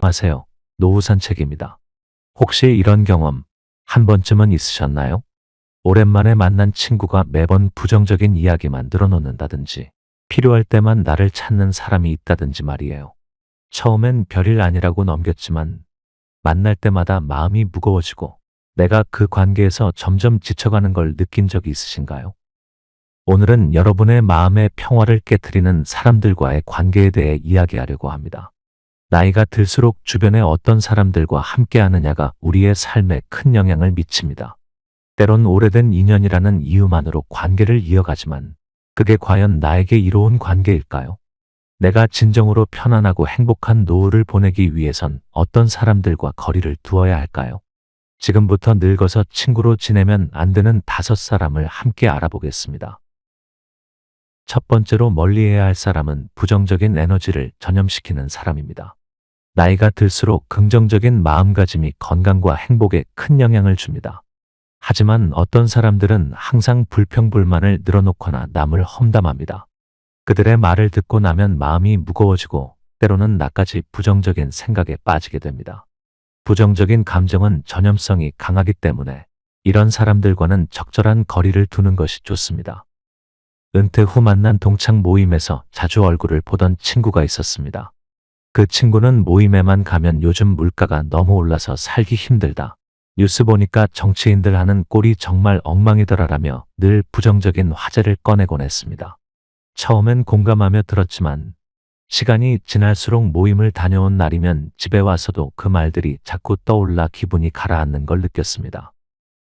안녕하세요. 노후 산책입니다. 혹시 이런 경험 한 번쯤은 있으셨나요? 오랜만에 만난 친구가 매번 부정적인 이야기만 늘어놓는다든지 필요할 때만 나를 찾는 사람이 있다든지 말이에요. 처음엔 별일 아니라고 넘겼지만 만날 때마다 마음이 무거워지고 내가 그 관계에서 점점 지쳐가는 걸 느낀 적이 있으신가요? 오늘은 여러분의 마음의 평화를 깨트리는 사람들과의 관계에 대해 이야기하려고 합니다. 나이가 들수록 주변에 어떤 사람들과 함께 하느냐가 우리의 삶에 큰 영향을 미칩니다. 때론 오래된 인연이라는 이유만으로 관계를 이어가지만 그게 과연 나에게 이로운 관계일까요? 내가 진정으로 편안하고 행복한 노후를 보내기 위해선 어떤 사람들과 거리를 두어야 할까요? 지금부터 늙어서 친구로 지내면 안 되는 5사람을 함께 알아보겠습니다. 첫 번째로 멀리해야 할 사람은 부정적인 에너지를 전염시키는 사람입니다. 나이가 들수록 긍정적인 마음가짐이 건강과 행복에 큰 영향을 줍니다. 하지만 어떤 사람들은 항상 불평불만을 늘어놓거나 남을 험담합니다. 그들의 말을 듣고 나면 마음이 무거워지고 때로는 나까지 부정적인 생각에 빠지게 됩니다. 부정적인 감정은 전염성이 강하기 때문에 이런 사람들과는 적절한 거리를 두는 것이 좋습니다. 은퇴 후 만난 동창 모임에서 자주 얼굴을 보던 친구가 있었습니다. 그 친구는 모임에만 가면 요즘 물가가 너무 올라서 살기 힘들다. 뉴스 보니까 정치인들 하는 꼴이 정말 엉망이더라라며 늘 부정적인 화제를 꺼내곤 했습니다. 처음엔 공감하며 들었지만 시간이 지날수록 모임을 다녀온 날이면 집에 와서도 그 말들이 자꾸 떠올라 기분이 가라앉는 걸 느꼈습니다.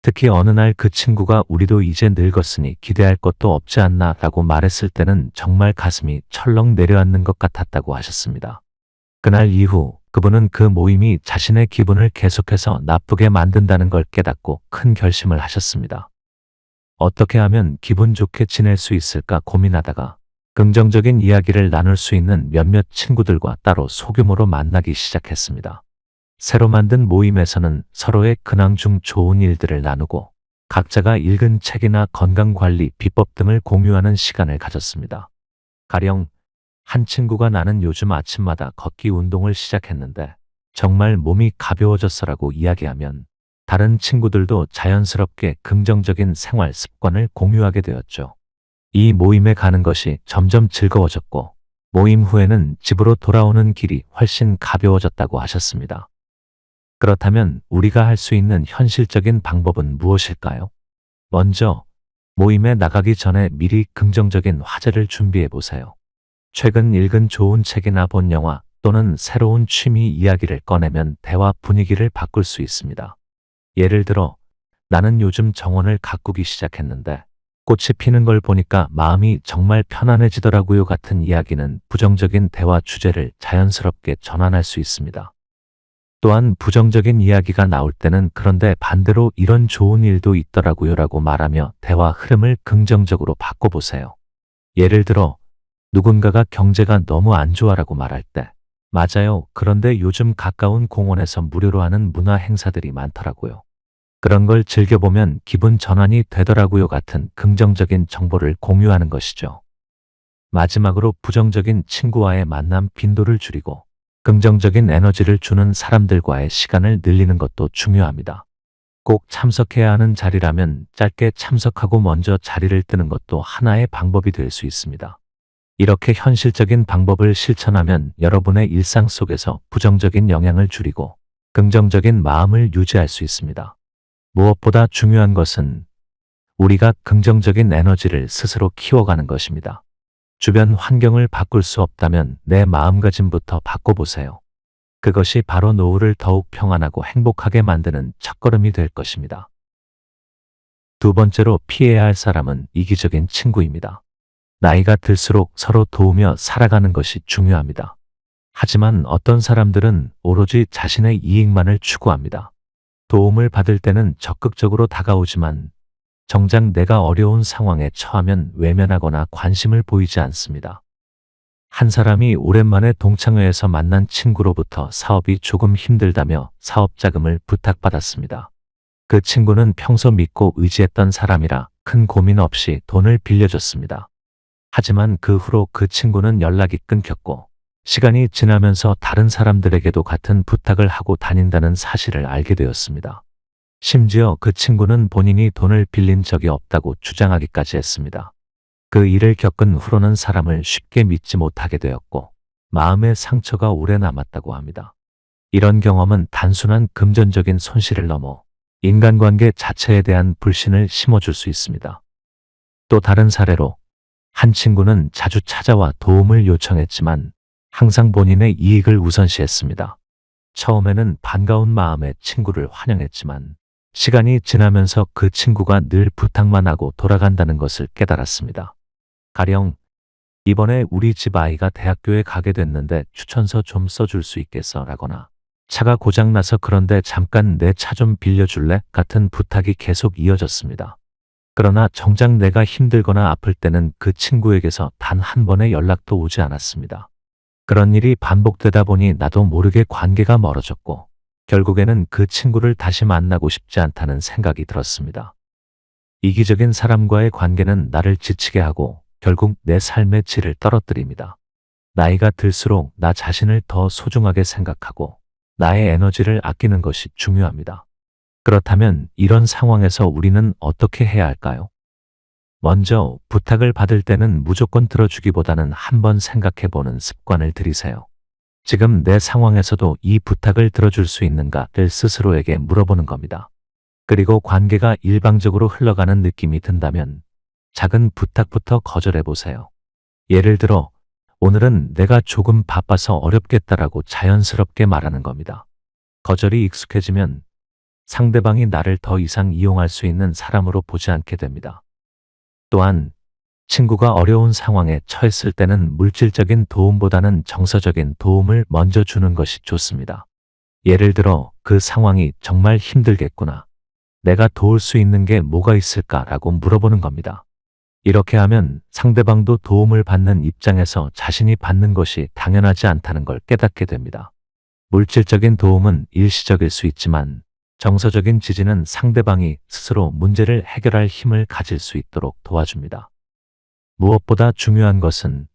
특히 어느 날 그 친구가 우리도 이제 늙었으니 기대할 것도 없지 않나 라고 말했을 때는 정말 가슴이 철렁 내려앉는 것 같았다고 하셨습니다. 그날 이후 그분은 그 모임이 자신의 기분을 계속해서 나쁘게 만든다는 걸 깨닫고 큰 결심을 하셨습니다. 어떻게 하면 기분 좋게 지낼 수 있을까 고민하다가 긍정적인 이야기를 나눌 수 있는 몇몇 친구들과 따로 소규모로 만나기 시작했습니다. 새로 만든 모임에서는 서로의 근황 중 좋은 일들을 나누고 각자가 읽은 책이나 건강관리 비법 등을 공유하는 시간을 가졌습니다. 가령 한 친구가 나는 요즘 아침마다 걷기 운동을 시작했는데 정말 몸이 가벼워졌어라고 이야기하면 다른 친구들도 자연스럽게 긍정적인 생활 습관을 공유하게 되었죠. 이 모임에 가는 것이 점점 즐거워졌고 모임 후에는 집으로 돌아오는 길이 훨씬 가벼워졌다고 하셨습니다. 그렇다면 우리가 할 수 있는 현실적인 방법은 무엇일까요? 먼저 모임에 나가기 전에 미리 긍정적인 화제를 준비해 보세요. 최근 읽은 좋은 책이나 본 영화 또는 새로운 취미 이야기를 꺼내면 대화 분위기를 바꿀 수 있습니다. 예를 들어 나는 요즘 정원을 가꾸기 시작했는데 꽃이 피는 걸 보니까 마음이 정말 편안해지더라고요 같은 이야기는 부정적인 대화 주제를 자연스럽게 전환할 수 있습니다. 또한 부정적인 이야기가 나올 때는 그런데 반대로 이런 좋은 일도 있더라고요 라고 말하며 대화 흐름을 긍정적으로 바꿔보세요. 예를 들어 누군가가 경제가 너무 안 좋아라고 말할 때 맞아요. 그런데 요즘 가까운 공원에서 무료로 하는 문화 행사들이 많더라고요. 그런 걸 즐겨보면 기분 전환이 되더라고요 같은 긍정적인 정보를 공유하는 것이죠. 마지막으로 부정적인 친구와의 만남 빈도를 줄이고 긍정적인 에너지를 주는 사람들과의 시간을 늘리는 것도 중요합니다. 꼭 참석해야 하는 자리라면 짧게 참석하고 먼저 자리를 뜨는 것도 하나의 방법이 될 수 있습니다. 이렇게 현실적인 방법을 실천하면 여러분의 일상 속에서 부정적인 영향을 줄이고 긍정적인 마음을 유지할 수 있습니다. 무엇보다 중요한 것은 우리가 긍정적인 에너지를 스스로 키워가는 것입니다. 주변 환경을 바꿀 수 없다면 내 마음가짐부터 바꿔보세요. 그것이 바로 노후를 더욱 평안하고 행복하게 만드는 첫걸음이 될 것입니다. 두 번째로 피해야 할 사람은 이기적인 친구입니다. 나이가 들수록 서로 도우며 살아가는 것이 중요합니다. 하지만 어떤 사람들은 오로지 자신의 이익만을 추구합니다. 도움을 받을 때는 적극적으로 다가오지만 정작 내가 어려운 상황에 처하면 외면하거나 관심을 보이지 않습니다. 한 사람이 오랜만에 동창회에서 만난 친구로부터 사업이 조금 힘들다며 사업 자금을 부탁받았습니다. 그 친구는 평소 믿고 의지했던 사람이라 큰 고민 없이 돈을 빌려줬습니다. 하지만 그 후로 그 친구는 연락이 끊겼고 시간이 지나면서 다른 사람들에게도 같은 부탁을 하고 다닌다는 사실을 알게 되었습니다. 심지어 그 친구는 본인이 돈을 빌린 적이 없다고 주장하기까지 했습니다. 그 일을 겪은 후로는 사람을 쉽게 믿지 못하게 되었고 마음의 상처가 오래 남았다고 합니다. 이런 경험은 단순한 금전적인 손실을 넘어 인간관계 자체에 대한 불신을 심어줄 수 있습니다. 또 다른 사례로 한 친구는 자주 찾아와 도움을 요청했지만 항상 본인의 이익을 우선시했습니다. 처음에는 반가운 마음에 친구를 환영했지만 시간이 지나면서 그 친구가 늘 부탁만 하고 돌아간다는 것을 깨달았습니다. 가령 이번에 우리 집 아이가 대학교에 가게 됐는데 추천서 좀 써줄 수 있겠어? 라거나 차가 고장나서 그런데 잠깐 내 차 좀 빌려줄래? 같은 부탁이 계속 이어졌습니다. 그러나 정작 내가 힘들거나 아플 때는 그 친구에게서 단 한 번의 연락도 오지 않았습니다. 그런 일이 반복되다 보니 나도 모르게 관계가 멀어졌고 결국에는 그 친구를 다시 만나고 싶지 않다는 생각이 들었습니다. 이기적인 사람과의 관계는 나를 지치게 하고 결국 내 삶의 질을 떨어뜨립니다. 나이가 들수록 나 자신을 더 소중하게 생각하고 나의 에너지를 아끼는 것이 중요합니다. 그렇다면 이런 상황에서 우리는 어떻게 해야 할까요? 먼저 부탁을 받을 때는 무조건 들어주기보다는 한번 생각해보는 습관을 들이세요. 지금 내 상황에서도 이 부탁을 들어줄 수 있는가를 스스로에게 물어보는 겁니다. 그리고 관계가 일방적으로 흘러가는 느낌이 든다면 작은 부탁부터 거절해보세요. 예를 들어 오늘은 내가 조금 바빠서 어렵겠다라고 자연스럽게 말하는 겁니다. 거절이 익숙해지면 상대방이 나를 더 이상 이용할 수 있는 사람으로 보지 않게 됩니다. 또한 친구가 어려운 상황에 처했을 때는 물질적인 도움보다는 정서적인 도움을 먼저 주는 것이 좋습니다. 예를 들어 그 상황이 정말 힘들겠구나. 내가 도울 수 있는 게 뭐가 있을까라고 물어보는 겁니다. 이렇게 하면 상대방도 도움을 받는 입장에서 자신이 받는 것이 당연하지 않다는 걸 깨닫게 됩니다. 물질적인 도움은 일시적일 수 있지만 정서적인 지지는 상대방이 스스로 문제를 해결할 힘을 가질 수 있도록 도와줍니다. 무엇보다 중요한 것은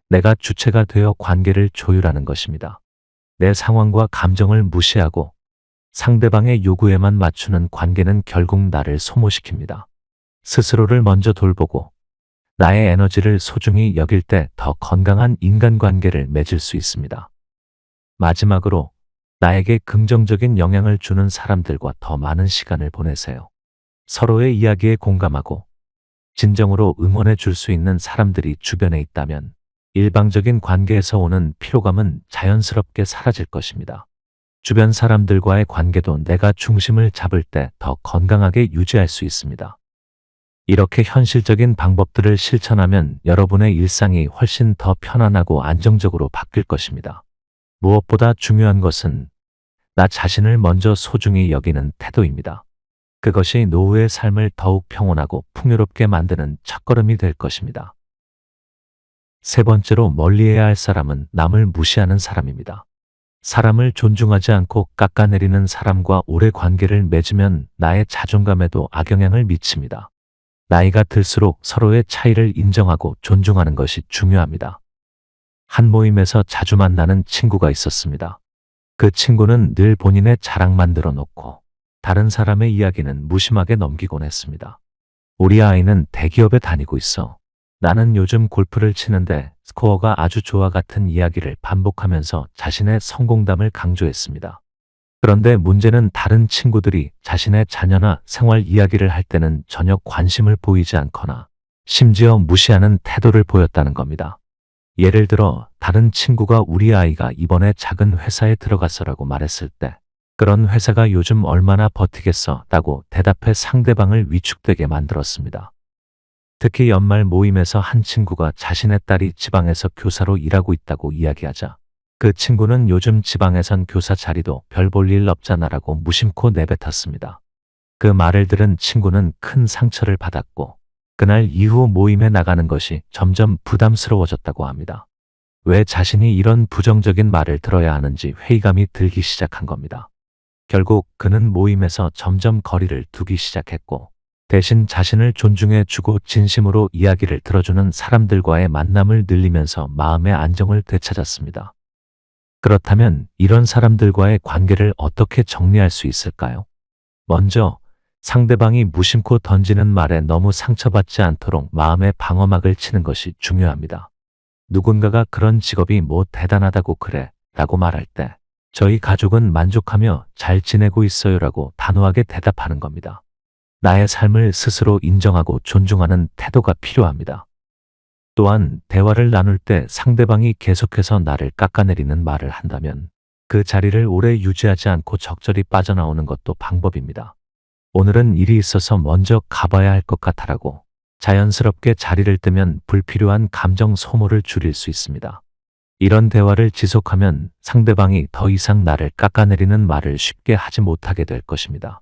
내가 주체가 되어 관계를 조율하는 것입니다. 내 상황과 감정을 무시하고 상대방의 요구에만 맞추는 관계는 결국 나를 소모시킵니다. 스스로를 먼저 돌보고 나의 에너지를 소중히 여길 때 더 건강한 인간관계를 맺을 수 있습니다. 마지막으로 나에게 긍정적인 영향을 주는 사람들과 더 많은 시간을 보내세요. 서로의 이야기에 공감하고 진정으로 응원해 줄 수 있는 사람들이 주변에 있다면 일방적인 관계에서 오는 피로감은 자연스럽게 사라질 것입니다. 주변 사람들과의 관계도 내가 중심을 잡을 때 더 건강하게 유지할 수 있습니다. 이렇게 현실적인 방법들을 실천하면 여러분의 일상이 훨씬 더 편안하고 안정적으로 바뀔 것입니다. 무엇보다 중요한 것은 나 자신을 먼저 소중히 여기는 태도입니다. 그것이 노후의 삶을 더욱 평온하고 풍요롭게 만드는 첫걸음이 될 것입니다. 세 번째로 멀리해야 할 사람은 남을 무시하는 사람입니다. 사람을 존중하지 않고 깎아내리는 사람과 오래 관계를 맺으면 나의 자존감에도 악영향을 미칩니다. 나이가 들수록 서로의 차이를 인정하고 존중하는 것이 중요합니다. 한 모임에서 자주 만나는 친구가 있었습니다. 그 친구는 늘 본인의 자랑만 들어놓고 다른 사람의 이야기는 무심하게 넘기곤 했습니다. 우리 아이는 대기업에 다니고 있어. 나는 요즘 골프를 치는데 스코어가 아주 좋아 같은 이야기를 반복하면서 자신의 성공담을 강조했습니다. 그런데 문제는 다른 친구들이 자신의 자녀나 생활 이야기를 할 때는 전혀 관심을 보이지 않거나 심지어 무시하는 태도를 보였다는 겁니다. 예를 들어 다른 친구가 우리 아이가 이번에 작은 회사에 들어갔어라고 말했을 때 그런 회사가 요즘 얼마나 버티겠어 라고 대답해 상대방을 위축되게 만들었습니다. 특히 연말 모임에서 한 친구가 자신의 딸이 지방에서 교사로 일하고 있다고 이야기하자 그 친구는 요즘 지방에선 교사 자리도 별 볼 일 없잖아라고 무심코 내뱉었습니다. 그 말을 들은 친구는 큰 상처를 받았고 그날 이후 모임에 나가는 것이 점점 부담스러워졌다고 합니다. 왜 자신이 이런 부정적인 말을 들어야 하는지 회의감이 들기 시작한 겁니다. 결국 그는 모임에서 점점 거리를 두기 시작했고 대신 자신을 존중해 주고 진심으로 이야기를 들어주는 사람들과의 만남을 늘리면서 마음의 안정을 되찾았습니다. 그렇다면 이런 사람들과의 관계를 어떻게 정리할 수 있을까요? 먼저 상대방이 무심코 던지는 말에 너무 상처받지 않도록 마음의 방어막을 치는 것이 중요합니다. 누군가가 그런 직업이 뭐 대단하다고 그래 라고 말할 때 저희 가족은 만족하며 잘 지내고 있어요 라고 단호하게 대답하는 겁니다. 나의 삶을 스스로 인정하고 존중하는 태도가 필요합니다. 또한 대화를 나눌 때 상대방이 계속해서 나를 깎아내리는 말을 한다면 그 자리를 오래 유지하지 않고 적절히 빠져나오는 것도 방법입니다. 오늘은 일이 있어서 먼저 가봐야 할 것 같아라고 자연스럽게 자리를 뜨면 불필요한 감정 소모를 줄일 수 있습니다. 이런 대화를 지속하면 상대방이 더 이상 나를 깎아내리는 말을 쉽게 하지 못하게 될 것입니다.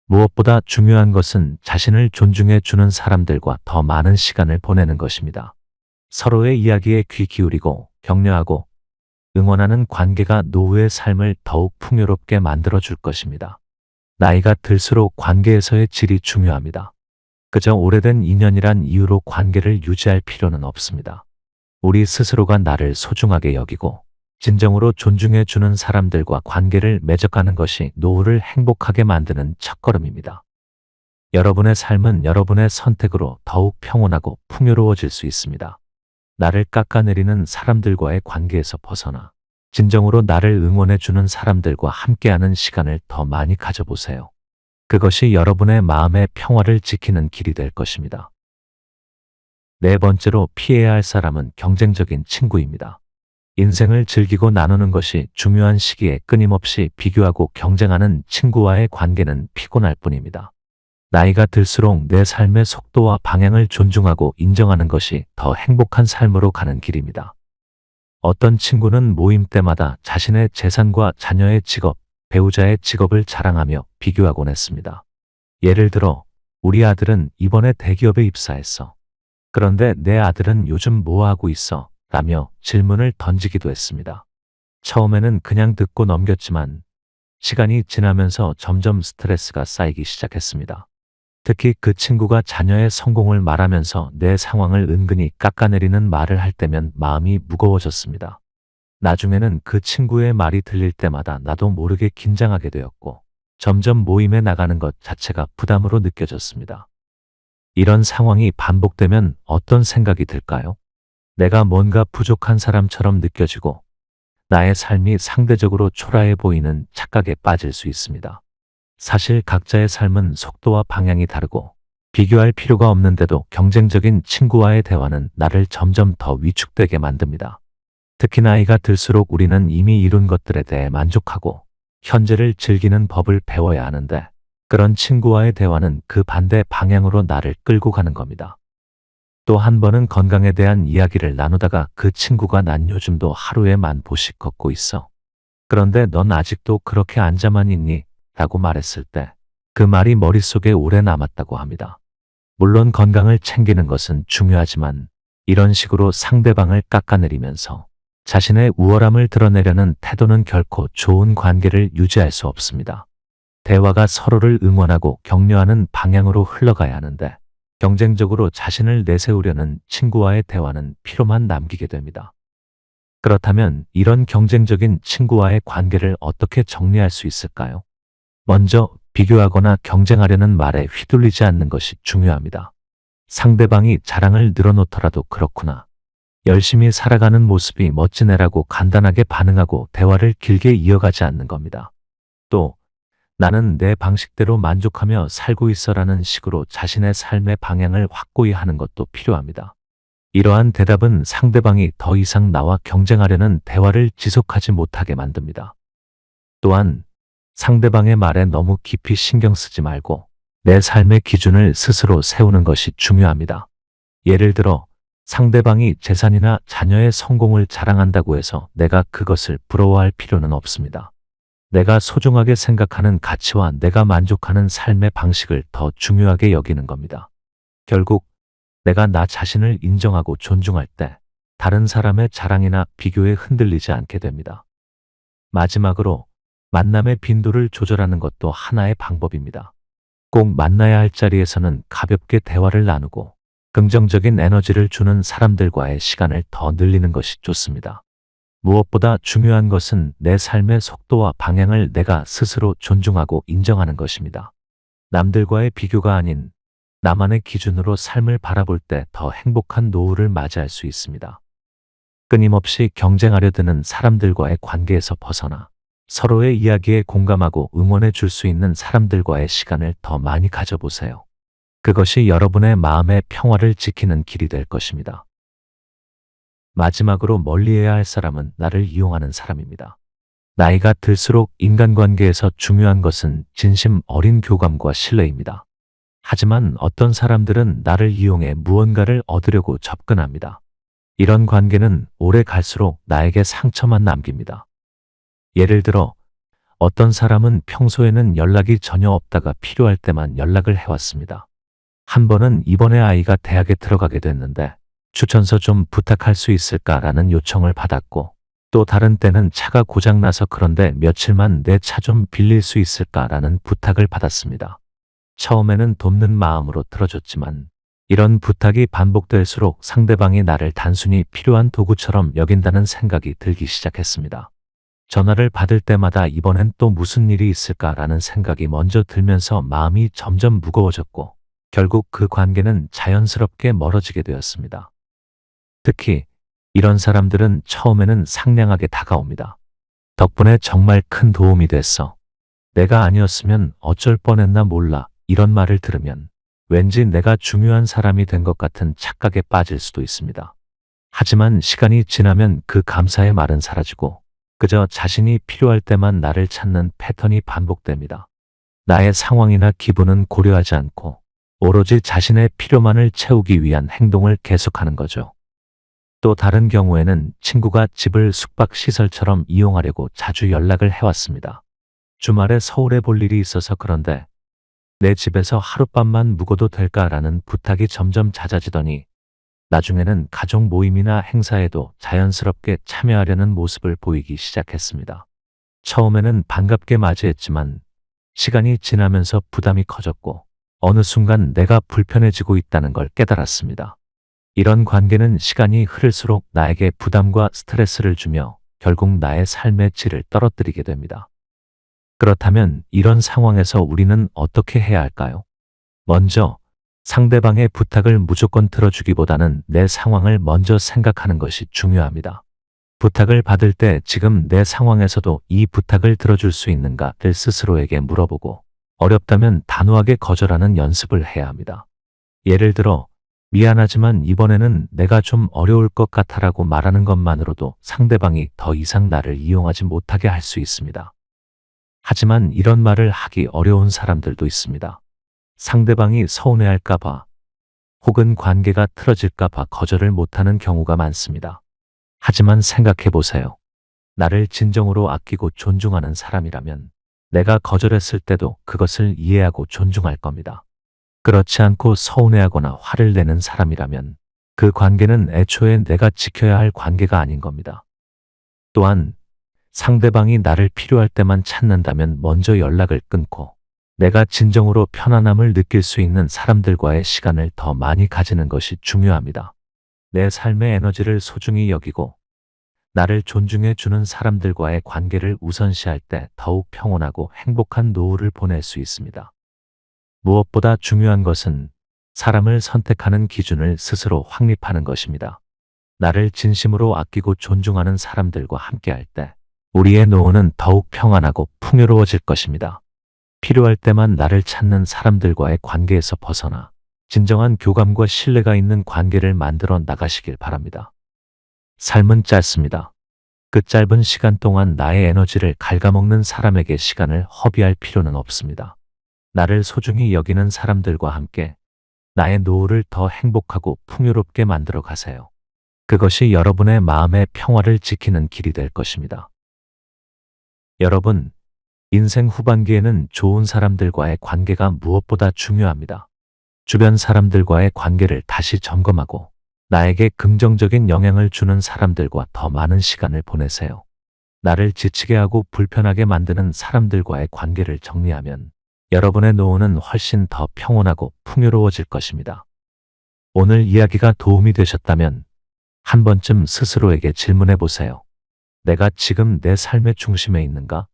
무엇보다 중요한 것은 자신을 존중해 주는 사람들과 더 많은 시간을 보내는 것입니다. 서로의 이야기에 귀 기울이고 격려하고 응원하는 관계가 노후의 삶을 더욱 풍요롭게 만들어 줄 것입니다. 나이가 들수록 관계에서의 질이 중요합니다. 그저 오래된 인연이란 이유로 관계를 유지할 필요는 없습니다. 우리 스스로가 나를 소중하게 여기고 진정으로 존중해 주는 사람들과 관계를 맺어가는 것이 노후를 행복하게 만드는 첫걸음입니다. 여러분의 삶은 여러분의 선택으로 더욱 평온하고 풍요로워질 수 있습니다. 나를 깎아내리는 사람들과의 관계에서 벗어나 진정으로 나를 응원해 주는 사람들과 함께하는 시간을 더 많이 가져보세요. 그것이 여러분의 마음의 평화를 지키는 길이 될 것입니다. 네 번째로 피해야 할 사람은 경쟁적인 친구입니다. 인생을 즐기고 나누는 것이 중요한 시기에 끊임없이 비교하고 경쟁하는 친구와의 관계는 피곤할 뿐입니다. 나이가 들수록 내 삶의 속도와 방향을 존중하고 인정하는 것이 더 행복한 삶으로 가는 길입니다. 어떤 친구는 모임 때마다 자신의 재산과 자녀의 직업, 배우자의 직업을 자랑하며 비교하곤 했습니다. 예를 들어 우리 아들은 이번에 대기업에 입사했어. 그런데 내 아들은 요즘 뭐 하고 있어? 라며 질문을 던지기도 했습니다. 처음에는 그냥 듣고 넘겼지만 시간이 지나면서 점점 스트레스가 쌓이기 시작했습니다. 특히 그 친구가 자녀의 성공을 말하면서 내 상황을 은근히 깎아내리는 말을 할 때면 마음이 무거워졌습니다. 나중에는 그 친구의 말이 들릴 때마다 나도 모르게 긴장하게 되었고 점점 모임에 나가는 것 자체가 부담으로 느껴졌습니다. 이런 상황이 반복되면 어떤 생각이 들까요? 내가 뭔가 부족한 사람처럼 느껴지고 나의 삶이 상대적으로 초라해 보이는 착각에 빠질 수 있습니다. 사실 각자의 삶은 속도와 방향이 다르고 비교할 필요가 없는데도 경쟁적인 친구와의 대화는 나를 점점 더 위축되게 만듭니다. 특히 나이가 들수록 우리는 이미 이룬 것들에 대해 만족하고 현재를 즐기는 법을 배워야 하는데 그런 친구와의 대화는 그 반대 방향으로 나를 끌고 가는 겁니다. 또 한 번은 건강에 대한 이야기를 나누다가 그 친구가 난 요즘도 하루에 10,000보씩 걷고 있어. 그런데 넌 아직도 그렇게 앉아만 있니? 라고 말했을 때 그 말이 머릿속에 오래 남았다고 합니다. 물론 건강을 챙기는 것은 중요하지만 이런 식으로 상대방을 깎아내리면서 자신의 우월함을 드러내려는 태도는 결코 좋은 관계를 유지할 수 없습니다. 대화가 서로를 응원하고 격려하는 방향으로 흘러가야 하는데 경쟁적으로 자신을 내세우려는 친구와의 대화는 피로만 남기게 됩니다. 그렇다면 이런 경쟁적인 친구와의 관계를 어떻게 정리할 수 있을까요? 먼저 비교하거나 경쟁하려는 말에 휘둘리지 않는 것이 중요합니다. 상대방이 자랑을 늘어놓더라도 그렇구나. 열심히 살아가는 모습이 멋진 애라고 간단하게 반응하고 대화를 길게 이어가지 않는 겁니다. 또 나는 내 방식대로 만족하며 살고 있어라는 식으로 자신의 삶의 방향을 확고히 하는 것도 필요합니다. 이러한 대답은 상대방이 더 이상 나와 경쟁하려는 대화를 지속하지 못하게 만듭니다. 또한 상대방의 말에 너무 깊이 신경 쓰지 말고 내 삶의 기준을 스스로 세우는 것이 중요합니다. 예를 들어 상대방이 재산이나 자녀의 성공을 자랑한다고 해서 내가 그것을 부러워할 필요는 없습니다. 내가 소중하게 생각하는 가치와 내가 만족하는 삶의 방식을 더 중요하게 여기는 겁니다. 결국 내가 나 자신을 인정하고 존중할 때 다른 사람의 자랑이나 비교에 흔들리지 않게 됩니다. 마지막으로 만남의 빈도를 조절하는 것도 하나의 방법입니다. 꼭 만나야 할 자리에서는 가볍게 대화를 나누고 긍정적인 에너지를 주는 사람들과의 시간을 더 늘리는 것이 좋습니다. 무엇보다 중요한 것은 내 삶의 속도와 방향을 내가 스스로 존중하고 인정하는 것입니다. 남들과의 비교가 아닌 나만의 기준으로 삶을 바라볼 때 더 행복한 노후를 맞이할 수 있습니다. 끊임없이 경쟁하려 드는 사람들과의 관계에서 벗어나 서로의 이야기에 공감하고 응원해 줄 수 있는 사람들과의 시간을 더 많이 가져보세요. 그것이 여러분의 마음의 평화를 지키는 길이 될 것입니다. 마지막으로 멀리해야 할 사람은 나를 이용하는 사람입니다. 나이가 들수록 인간관계에서 중요한 것은 진심 어린 교감과 신뢰입니다. 하지만 어떤 사람들은 나를 이용해 무언가를 얻으려고 접근합니다. 이런 관계는 오래 갈수록 나에게 상처만 남깁니다. 예를 들어 어떤 사람은 평소에는 연락이 전혀 없다가 필요할 때만 연락을 해왔습니다. 한 번은 이번에 아이가 대학에 들어가게 됐는데 추천서 좀 부탁할 수 있을까라는 요청을 받았고, 또 다른 때는 차가 고장나서 그런데 며칠만 내 차 좀 빌릴 수 있을까라는 부탁을 받았습니다. 처음에는 돕는 마음으로 들어줬지만 이런 부탁이 반복될수록 상대방이 나를 단순히 필요한 도구처럼 여긴다는 생각이 들기 시작했습니다. 전화를 받을 때마다 이번엔 또 무슨 일이 있을까라는 생각이 먼저 들면서 마음이 점점 무거워졌고, 결국 그 관계는 자연스럽게 멀어지게 되었습니다. 특히 이런 사람들은 처음에는 상냥하게 다가옵니다. 덕분에 정말 큰 도움이 됐어. 내가 아니었으면 어쩔 뻔했나 몰라. 이런 말을 들으면 왠지 내가 중요한 사람이 된 것 같은 착각에 빠질 수도 있습니다. 하지만 시간이 지나면 그 감사의 말은 사라지고 그저 자신이 필요할 때만 나를 찾는 패턴이 반복됩니다. 나의 상황이나 기분은 고려하지 않고 오로지 자신의 필요만을 채우기 위한 행동을 계속하는 거죠. 또 다른 경우에는 친구가 집을 숙박시설처럼 이용하려고 자주 연락을 해왔습니다. 주말에 서울에 볼 일이 있어서 그런데 내 집에서 하룻밤만 묵어도 될까라는 부탁이 점점 잦아지더니 나중에는 가족 모임이나 행사에도 자연스럽게 참여하려는 모습을 보이기 시작했습니다. 처음에는 반갑게 맞이했지만 시간이 지나면서 부담이 커졌고 어느 순간 내가 불편해지고 있다는 걸 깨달았습니다. 이런 관계는 시간이 흐를수록 나에게 부담과 스트레스를 주며 결국 나의 삶의 질을 떨어뜨리게 됩니다. 그렇다면 이런 상황에서 우리는 어떻게 해야 할까요? 먼저 상대방의 부탁을 무조건 들어주기보다는 내 상황을 먼저 생각하는 것이 중요합니다. 부탁을 받을 때 지금 내 상황에서도 이 부탁을 들어줄 수 있는가를 스스로에게 물어보고, 어렵다면 단호하게 거절하는 연습을 해야 합니다. 예를 들어 미안하지만 이번에는 내가 좀 어려울 것 같아라고 말하는 것만으로도 상대방이 더 이상 나를 이용하지 못하게 할 수 있습니다. 하지만 이런 말을 하기 어려운 사람들도 있습니다. 상대방이 서운해할까봐 혹은 관계가 틀어질까봐 거절을 못하는 경우가 많습니다. 하지만 생각해보세요. 나를 진정으로 아끼고 존중하는 사람이라면 내가 거절했을 때도 그것을 이해하고 존중할 겁니다. 그렇지 않고 서운해하거나 화를 내는 사람이라면 그 관계는 애초에 내가 지켜야 할 관계가 아닌 겁니다. 또한 상대방이 나를 필요할 때만 찾는다면 먼저 연락을 끊고 내가 진정으로 편안함을 느낄 수 있는 사람들과의 시간을 더 많이 가지는 것이 중요합니다. 내 삶의 에너지를 소중히 여기고 나를 존중해 주는 사람들과의 관계를 우선시할 때 더욱 평온하고 행복한 노후를 보낼 수 있습니다. 무엇보다 중요한 것은 사람을 선택하는 기준을 스스로 확립하는 것입니다. 나를 진심으로 아끼고 존중하는 사람들과 함께할 때 우리의 노후는 더욱 평안하고 풍요로워질 것입니다. 필요할 때만 나를 찾는 사람들과의 관계에서 벗어나 진정한 교감과 신뢰가 있는 관계를 만들어 나가시길 바랍니다. 삶은 짧습니다. 그 짧은 시간 동안 나의 에너지를 갉아먹는 사람에게 시간을 허비할 필요는 없습니다. 나를 소중히 여기는 사람들과 함께 나의 노후를 더 행복하고 풍요롭게 만들어 가세요. 그것이 여러분의 마음의 평화를 지키는 길이 될 것입니다. 여러분, 인생 후반기에는 좋은 사람들과의 관계가 무엇보다 중요합니다. 주변 사람들과의 관계를 다시 점검하고 나에게 긍정적인 영향을 주는 사람들과 더 많은 시간을 보내세요. 나를 지치게 하고 불편하게 만드는 사람들과의 관계를 정리하면 여러분의 노후는 훨씬 더 평온하고 풍요로워질 것입니다. 오늘 이야기가 도움이 되셨다면 한 번쯤 스스로에게 질문해 보세요. 내가 지금 내 삶의 중심에 있는가?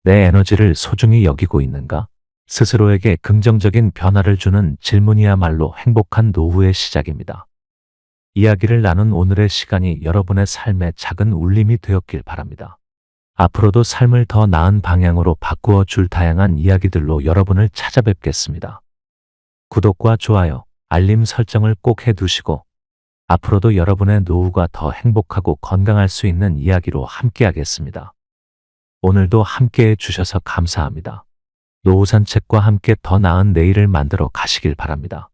내 에너지를 소중히 여기고 있는가? 스스로에게 긍정적인 변화를 주는 질문이야말로 행복한 노후의 시작입니다. 이야기를 나눈 오늘의 시간이 여러분의 삶의 작은 울림이 되었길 바랍니다. 앞으로도 삶을 더 나은 방향으로 바꾸어 줄 다양한 이야기들로 여러분을 찾아뵙겠습니다. 구독과 좋아요, 알림 설정을 꼭 해두시고 앞으로도 여러분의 노후가 더 행복하고 건강할 수 있는 이야기로 함께하겠습니다. 오늘도 함께해 주셔서 감사합니다. 노후 산책과 함께 더 나은 내일을 만들어 가시길 바랍니다.